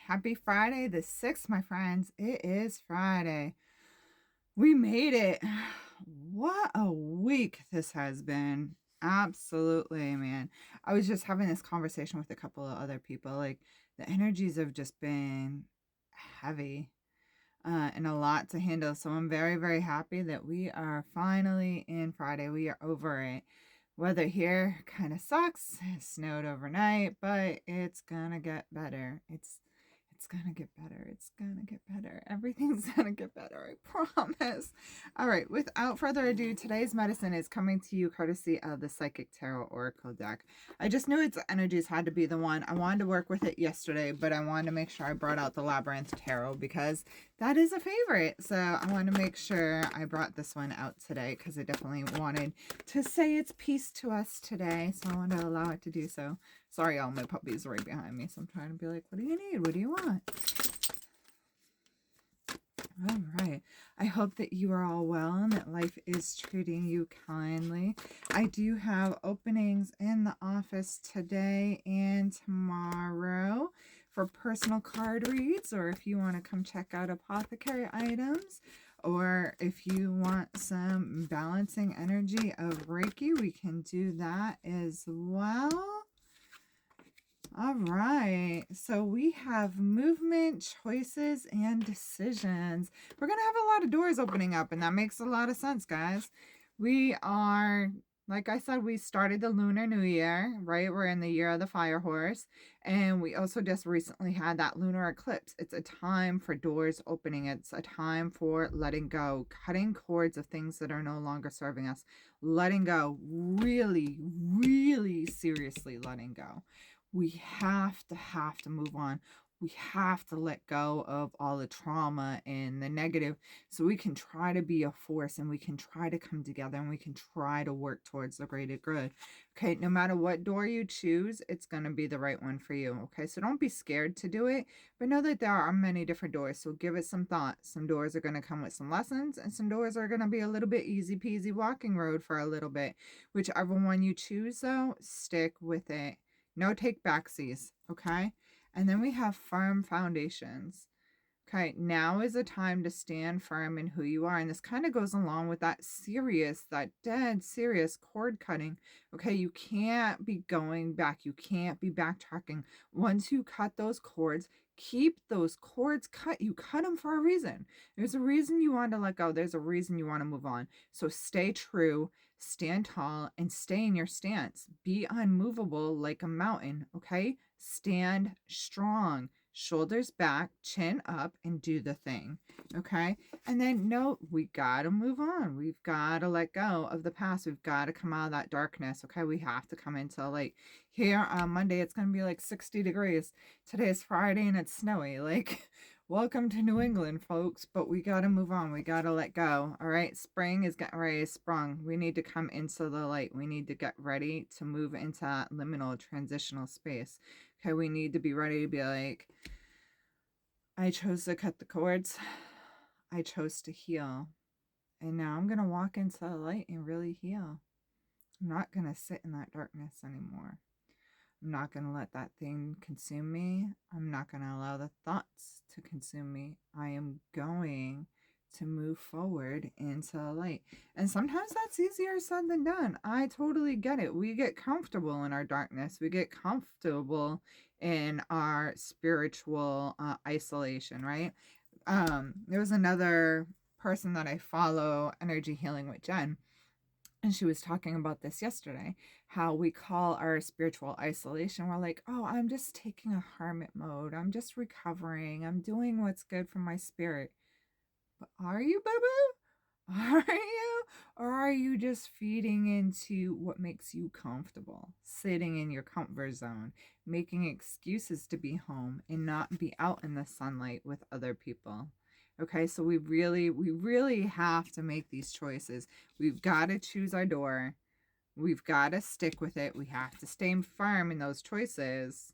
Happy Friday the 6th, my friends. It is Friday. We made it. What a week this has been. Absolutely, man. I was just having this conversation with a couple of other people. Like, the energies have just been heavy and a lot to handle. So I'm very, very happy that we are finally in Friday. We are over it. Weather here kind of sucks. It snowed overnight, but it's gonna get better. It's gonna get better. It's gonna get better. Everything's gonna get better. I promise. All right. Without further ado, today's medicine is coming to you courtesy of the Psychic Tarot Oracle deck. I just knew its energies had to be the one. I wanted to work with it yesterday, but I wanted to make sure I brought out the Labyrinth Tarot because that is a favorite. So I want to make sure I brought this one out today because I definitely wanted to say its piece to us today. So I want to allow it to do so. Sorry, all my puppies right behind me. So I'm trying to be like, what do you need? What do you want? All right. I hope that you are all well and that life is treating you kindly. I do have openings in the office today and tomorrow for personal card reads, or if you want to come check out apothecary items, or if you want some balancing energy of Reiki, we can do that as well. All right, so we have movement, choices, and decisions. We're going to have a lot of doors opening up, and that makes a lot of sense, guys. We are, like I said, we started the Lunar New Year, right? We're in the year of the fire horse, and we also just recently had that lunar eclipse. It's a time for doors opening. It's a time for letting go, cutting cords of things that are no longer serving us, letting go, really, really seriously letting go. We have to move on. We have to let go of all the trauma and the negative so we can try to be a force and we can try to come together and we can try to work towards the greater good. Okay, no matter what door you choose, it's going to be the right one for you. Okay, so don't be scared to do it, but know that there are many different doors. So give it some thought. Some doors are going to come with some lessons and some doors are going to be a little bit easy peasy walking road for a little bit. Whichever one you choose, though, stick with it. No take backsies, okay? And then we have firm foundations. Okay, now is a time to stand firm in who you are. And this kind of goes along with that serious, that dead serious cord cutting. Okay, you can't be going back. You can't be backtracking. Once you cut those cords, keep those cords cut. You cut them for a reason. There's a reason you want to let go. There's a reason you want to move on. So stay true, stand tall, and stay in your stance. Be unmovable like a mountain, okay? Stand strong. Shoulders back, chin up, and do the thing. Okay. And then no, we got to move on. We've got to let go of the past. We've got to come out of that darkness. Okay. We have to come into light. Here on Monday, it's going to be like 60 degrees. Today is Friday and it's snowy. Like, welcome to New England, folks. But we got to move on. We got to let go. All right. Spring is getting ready to sprung. We need to come into the light. We need to get ready to move into that liminal transitional space. Okay. We need to be ready to be like, I chose to cut the cords. I chose to heal. And now I'm going to walk into the light and really heal. I'm not going to sit in that darkness anymore. I'm not going to let that thing consume me. I'm not going to allow the thoughts to consume me. I am going to move forward into the light. And sometimes that's easier said than done. I totally get it. We get comfortable in our darkness. We get comfortable in our spiritual isolation, right? There was another person that I follow, Energy Healing with Jen, and she was talking about this yesterday, how we call our spiritual isolation. We're like, oh, I'm just taking a hermit mode. I'm just recovering. I'm doing what's good for my spirit. But are you, boo-boo? Are you? Or are you just feeding into what makes you comfortable? Sitting in your comfort zone, making excuses to be home and not be out in the sunlight with other people. Okay, so we really have to make these choices. We've got to choose our door. We've got to stick with it. We have to stay firm in those choices.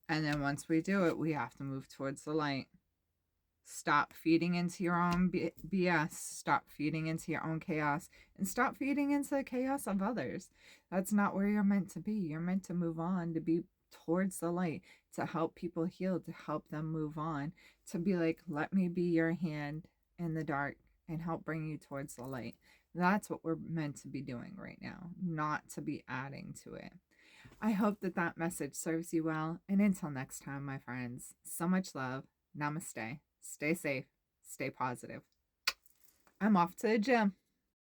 And then once we do it, we have to move towards the light. Stop feeding into your own BS. Stop feeding into your own chaos. And stop feeding into the chaos of others. That's not where you're meant to be. You're meant to move on, to be towards the light, to help people heal, to help them move on, to be like, let me be your hand in the dark and help bring you towards the light. That's what we're meant to be doing right now, not to be adding to it. I hope that that message serves you well. And until next time, my friends, so much love. Namaste. Stay safe. Stay positive. I'm off to the gym.